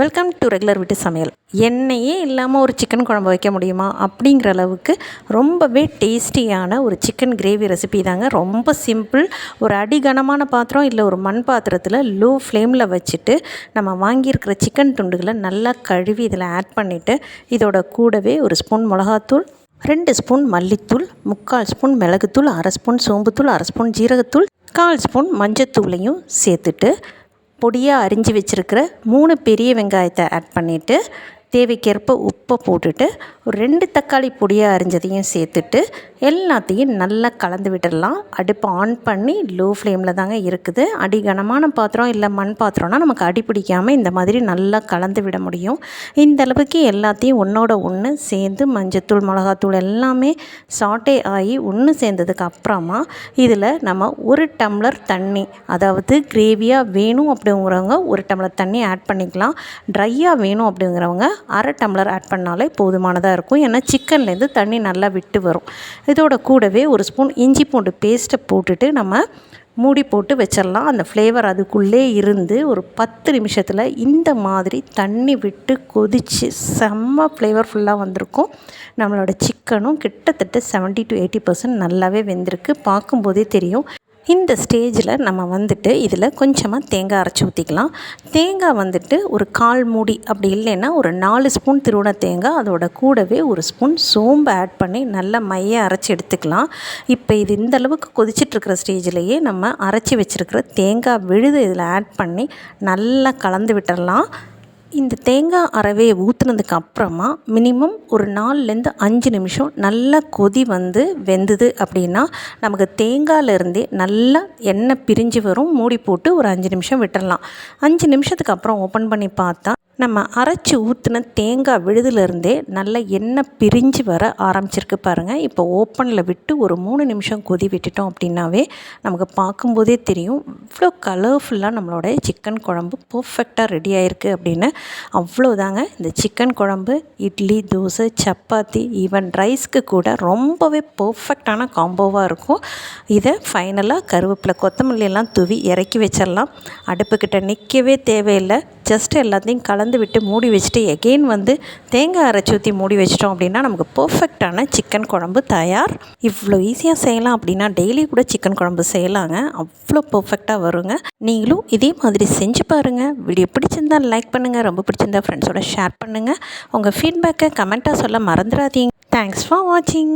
Welcome to regular வீட்டு சமையல். எண்ணெயே இல்லாமல் ஒரு சிக்கன் குழம்பு வைக்க முடியுமா அப்படிங்கிற அளவுக்கு ரொம்பவே டேஸ்டியான ஒரு சிக்கன் கிரேவி ரெசிபி தாங்க. ரொம்ப சிம்பிள். ஒரு அடிகனமான பாத்திரம் இல்லை ஒரு மண் பாத்திரத்தில் லோ ஃப்ளேமில் வச்சுட்டு நம்ம வாங்கியிருக்கிற சிக்கன் துண்டுகளை நல்லா கழுவி இதில் ஆட் பண்ணிவிட்டு இதோட கூடவே ஒரு ஸ்பூன் மிளகாத்தூள், 2 ஸ்பூன் மல்லித்தூள், 3/4 ஸ்பூன் மிளகுத்தூள், 1/2 ஸ்பூன் சோம்புத்தூள், 1/2 ஸ்பூன் ஜீரகத்தூள், 1/4 ஸ்பூன் மஞ்சத்தூளையும் சேர்த்துட்டு பொடியாக அரிஞ்சு வச்சுருக்கிற 3 பெரிய வெங்காயத்தை ஆட் பண்ணிவிட்டு தேவைக்கேற்ப உப்பை போட்டுட்டு ஒரு 2 தக்காளி பொடியாக அரிஞ்சதையும் சேர்த்துட்டு எல்லாத்தையும் நல்லா கலந்து விட்டுடலாம். அடுப்பை ஆன் பண்ணி லோ ஃப்ளேமில் தாங்க இருக்குது. அடிகனமான பாத்திரம் இல்லை மண் பாத்திரம்னா நமக்கு அடி பிடிக்காமல் இந்த மாதிரி நல்லா கலந்து விட முடியும். இந்த அளவுக்கு எல்லாத்தையும் ஒன்றோட ஒன்று சேர்ந்து மஞ்சத்தூள் மிளகாத்தூள் எல்லாமே சாட்டே ஆகி ஒன்று சேர்ந்ததுக்கு அப்புறமா இதில் நம்ம 1 டம்ளர் தண்ணி, அதாவது கிரேவியாக வேணும் அப்படிங்கிறவங்க 1 டம்ளர் தண்ணி ஆட் பண்ணிக்கலாம். ட்ரையாக வேணும் அப்படிங்கிறவங்க 1/2 டம்ளர் ஆட் பண்ணாலே போதுமானதாக இருக்கும். ஏன்னா சிக்கன்லேருந்து தண்ணி நல்லா விட்டு வரும். இதோட கூடவே 1 ஸ்பூன் இஞ்சி பூண்டு பேஸ்ட்டை போட்டுட்டு நம்ம மூடி போட்டு வச்சிடலாம். அந்த ஃப்ளேவர் அதுக்குள்ளே இருந்து ஒரு 10 நிமிஷத்தில் இந்த மாதிரி தண்ணி விட்டு கொதித்து செம்ம ஃப்ளேவர்ஃபுல்லாக வந்திருக்கும். நம்மளோட சிக்கனும் கிட்டத்தட்ட 70 to 80% நல்லாவே வெந்திருக்கு. பார்க்கும்போதே தெரியும். இந்த ஸ்டேஜில் நம்ம வந்துட்டு இதில் கொஞ்சமாக தேங்காய் அரைச்சி ஊற்றிக்கலாம். தேங்காய் வந்துட்டு ஒரு 1/4 மூடி, அப்படி இல்லைன்னா ஒரு 4 ஸ்பூன் திருவண்ண தேங்காய், அதோட கூடவே 1 ஸ்பூன் சோம்பு ஆட் பண்ணி நல்லா மைய அரைச்சி எடுத்துக்கலாம். இப்போ இது இந்த அளவுக்கு கொதிச்சிட்ருக்கிற ஸ்டேஜ்லேயே நம்ம அரைச்சி வச்சுருக்கிற தேங்காய் விழுது இதில் ஆட் பண்ணி நல்லா கலந்து விட்டுடலாம். இந்த தேங்காய் அரவையை ஊற்றுனதுக்கு அப்புறமா மினிமம் ஒரு 4லேருந்து 5 நிமிஷம் நல்லா கொதி வந்து வெந்தது அப்படின்னா நமக்கு தேங்காயிலேருந்தே நல்லா எண்ணெய் பிரிஞ்சு வரும். மூடி போட்டு ஒரு 5 நிமிஷம் விட்டுடலாம். 5 நிமிஷத்துக்கு அப்புறம் ஓப்பன் பண்ணி பார்த்தா நம்ம அரைச்சி ஊற்றின தேங்காய் விழுதுலேருந்தே நல்ல எண்ணெய் பிரிஞ்சு வர ஆரம்பிச்சிருக்கு பாருங்கள். இப்போ ஓப்பனில் விட்டு ஒரு 3 நிமிஷம் கொதி விட்டுட்டோம் அப்படின்னாவே நமக்கு பார்க்கும்போதே தெரியும் இவ்வளோ கலர்ஃபுல்லாக நம்மளோட சிக்கன் குழம்பு பர்ஃபெக்டாக ரெடி ஆகிருக்கு அப்படின்னு. அவ்வளோதாங்க. இந்த சிக்கன் குழம்பு இட்லி, தோசை, சப்பாத்தி, ஈவன் ரைஸ்க்கு கூட ரொம்பவே பர்ஃபெக்டான காம்போவாக இருக்கும். இதை ஃபைனலாக கருவேப்பிலை, கொத்தமல்லி எல்லாம் தூவி இறக்கி வச்சிடலாம். அடுப்புக்கிட்ட நிற்கவே தேவையில்லை. ஜஸ்ட் எல்லாத்தையும் கலந்து விட்டு மூடி வச்சுட்டு எகெயின் வந்து தேங்காய் அரைச்சி ஊற்றி மூடி வச்சிட்டோம் அப்படின்னா நமக்கு பர்ஃபெக்டான சிக்கன் குழம்பு தயார். இவ்வளோ ஈஸியாக செய்யலாம் அப்படின்னா டெய்லி கூட சிக்கன் குழம்பு செய்யலாங்க. அவ்வளோ பர்ஃபெக்டாக வருங்க. நீங்களும் இதே மாதிரி செஞ்சு பாருங்கள். வீடியோ பிடிச்சிருந்தால் லைக் பண்ணுங்கள். ரொம்ப பிடிச்சிருந்தா ஃப்ரெண்ட்ஸோட ஷேர் பண்ணுங்கள். உங்கள் ஃபீட்பேக்கை கமெண்ட்டாக சொல்ல மறந்துடாதீங்க. தேங்க்ஸ் ஃபார் வாட்சிங்.